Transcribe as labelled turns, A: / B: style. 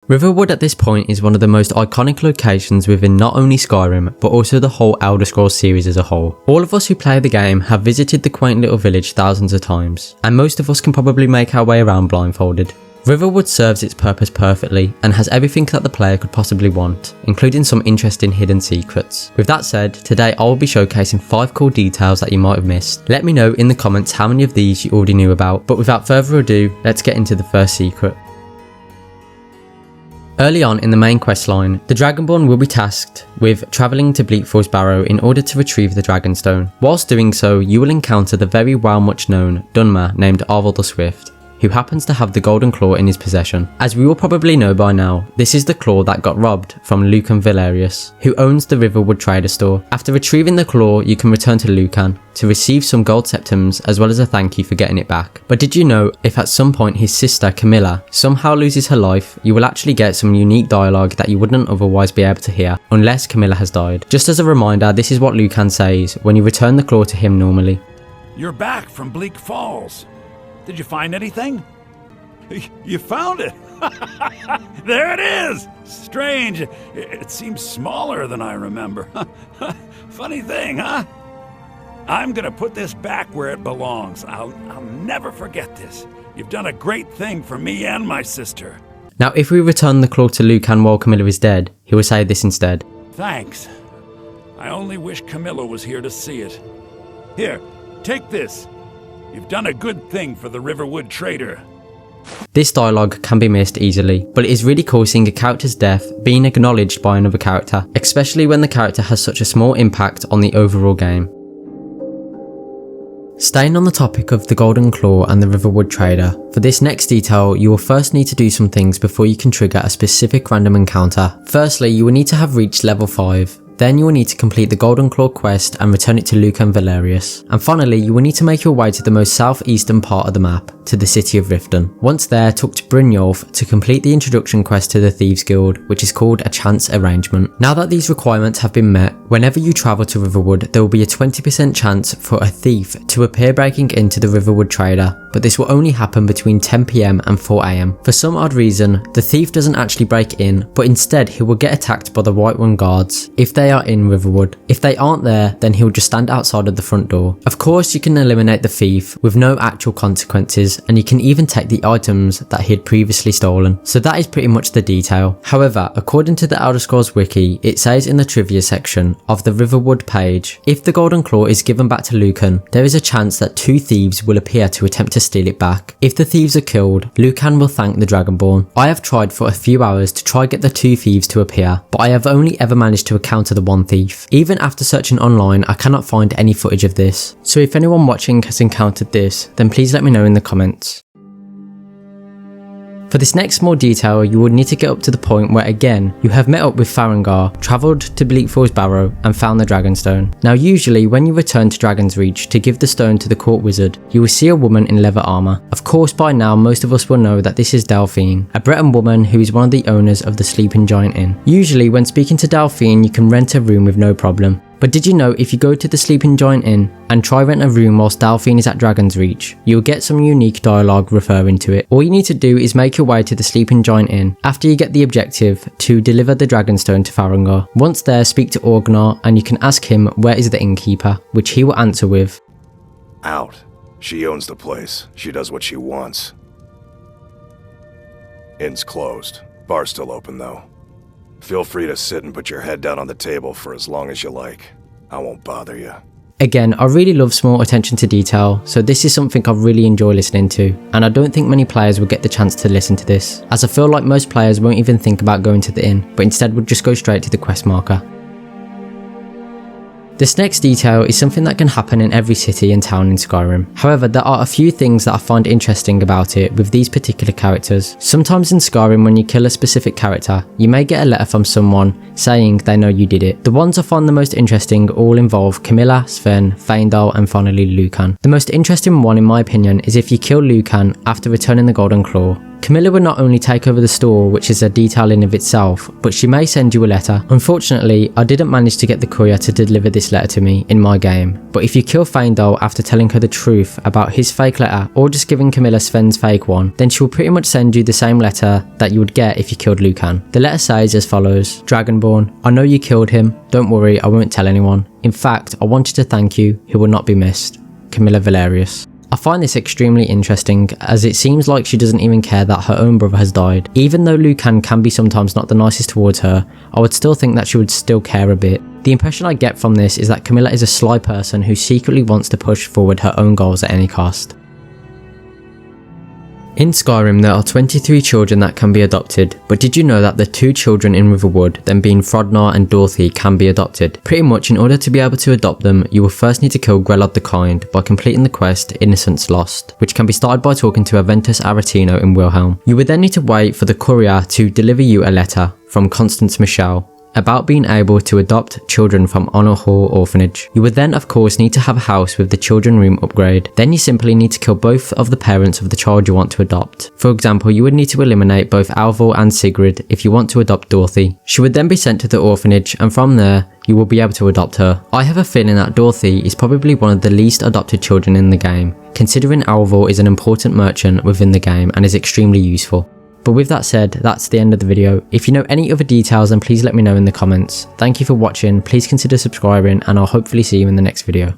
A: Riverwood at this point is one of the most iconic locations within not only Skyrim, but also the whole Elder Scrolls series as a whole. All of us who play the game have visited the quaint little village thousands of times, and most of us can probably make our way around blindfolded. Riverwood serves its purpose perfectly and has everything that the player could possibly want, including some interesting hidden secrets. With that said, today I will be showcasing 5 cool details that you might have missed. Let me know in the comments how many of these you already knew about, but without further ado, let's get into the first secret. Early on in the main questline, the Dragonborn will be tasked with travelling to Bleakfall's Barrow in order to retrieve the Dragonstone. Whilst doing so, you will encounter the very well much known Dunmer named Arvel the Swift, who happens to have the Golden Claw in his possession. As we will probably know by now, this is the claw that got robbed from Lucan Valerius, who owns the Riverwood Trader store. After retrieving the claw, you can return to Lucan to receive some gold septims as well as a thank you for getting it back. But did you know, if at some point his sister Camilla somehow loses her life, you will actually get some unique dialogue that you wouldn't otherwise be able to hear unless Camilla has died. Just as a reminder, this is what Lucan says when you return the claw to him normally.
B: You're back from Bleak Falls. Did you find anything? You found it! There it is! Strange. It seems smaller than I remember. Funny thing, huh? I'm gonna put this back where it belongs. I'll never forget this. You've done a great thing for me and my sister.
A: Now, if we return the claw to Lucan while Camilla is dead, he will say this instead.
B: Thanks. I only wish Camilla was here to see it. Here, take this. You've done a good thing for the Riverwood Trader.
A: This dialogue can be missed easily, but it is really cool seeing a character's death being acknowledged by another character, especially when the character has such a small impact on the overall game. Staying on the topic of the Golden Claw and the Riverwood Trader, for this next detail you will first need to do some things before you can trigger a specific random encounter. Firstly, you will need to have reached level 5. Then you will need to complete the Golden Claw quest and return it to Lucan Valerius. And finally, you will need to make your way to the most southeastern part of the map, to the city of Riften. Once there, talk to Brynjolf to complete the introduction quest to the Thieves Guild, which is called a chance arrangement. Now that these requirements have been met, whenever you travel to Riverwood, there will be a 20% chance for a thief to appear breaking into the Riverwood Trader, but this will only happen between 10 PM and 4 AM. For some odd reason, the thief doesn't actually break in, but instead he will get attacked by the White One guards if they are in Riverwood. If they aren't there, then he'll just stand outside of the front door. Of course, you can eliminate the thief with no actual consequences, and you can even take the items that he had previously stolen. So that is pretty much the detail. However, according to the Elder Scrolls wiki, it says in the trivia section of the Riverwood page, if the Golden Claw is given back to Lucan, there is a chance that 2 thieves will appear to attempt to steal it back. If the thieves are killed, Lucan will thank the Dragonborn. I have tried for a few hours to try get the 2 thieves to appear, but I have only ever managed to encounter the 1 thief. Even after searching online, I cannot find any footage of this. So if anyone watching has encountered this, then please let me know in the comments. For this next small detail, you will need to get up to the point where again, you have met up with Farengar, travelled to Bleakfall's Barrow and found the Dragonstone. Now usually when you return to Dragon's Reach to give the stone to the court wizard, you will see a woman in leather armour. Of course by now most of us will know that this is Delphine, a Breton woman who is one of the owners of the Sleeping Giant Inn. Usually when speaking to Delphine you can rent a room with no problem. But did you know if you go to the Sleeping Giant Inn and try rent a room whilst Delphine is at Dragon's Reach, you'll get some unique dialogue referring to it. All you need to do is make your way to the Sleeping Giant Inn after you get the objective to deliver the Dragonstone to Farengar. Once there, speak to Orgnar and you can ask him where is the innkeeper, which he will answer with,
C: "Out. She owns the place. She does what she wants. Inn's closed. Bar's still open though. Feel free to sit and put your head down on the table for as long as you like. I won't bother you."
A: Again, I really love small attention to detail, so this is something I really enjoy listening to, and I don't think many players will get the chance to listen to this, as I feel like most players won't even think about going to the inn, but instead would just go straight to the quest marker. This next detail is something that can happen in every city and town in Skyrim. However, there are a few things that I find interesting about it with these particular characters. Sometimes in Skyrim when you kill a specific character, you may get a letter from someone saying they know you did it. The ones I find the most interesting all involve Camilla, Sven, Feindal and finally Lucan. The most interesting one in my opinion is if you kill Lucan after returning the Golden Claw, Camilla would not only take over the store, which is a detail in of itself, but she may send you a letter. Unfortunately, I didn't manage to get the courier to deliver this letter to me in my game, but if you kill Faendal after telling her the truth about his fake letter or just giving Camilla Sven's fake one, then she will pretty much send you the same letter that you would get if you killed Lucan. The letter says as follows: Dragonborn, I know you killed him, don't worry, I won't tell anyone. In fact, I wanted to thank you, he will not be missed. Camilla Valerius. I find this extremely interesting, as it seems like she doesn't even care that her own brother has died. Even though Lucan can be sometimes not the nicest towards her, I would still think that she would still care a bit. The impression I get from this is that Camilla is a sly person who secretly wants to push forward her own goals at any cost. In Skyrim, there are 23 children that can be adopted, but did you know that the 2 children in Riverwood, them being Frodnar and Dorothy, can be adopted? Pretty much in order to be able to adopt them, you will first need to kill Grelod the Kind by completing the quest Innocence Lost, which can be started by talking to Aventus Aretino in Wilhelm. You would then need to wait for the courier to deliver you a letter from Constance Michelle about being able to adopt children from Honor Hall Orphanage. You would then of course need to have a house with the children room upgrade. Then you simply need to kill both of the parents of the child you want to adopt. For example, you would need to eliminate both Alvor and Sigrid if you want to adopt Dorothy. She would then be sent to the orphanage, and from there you will be able to adopt her. I have a feeling that Dorothy is probably one of the least adopted children in the game, considering Alvor is an important merchant within the game and is extremely useful. But with that said, that's the end of the video. If you know any other details, then please let me know in the comments. Thank you for watching, please consider subscribing, and I'll hopefully see you in the next video.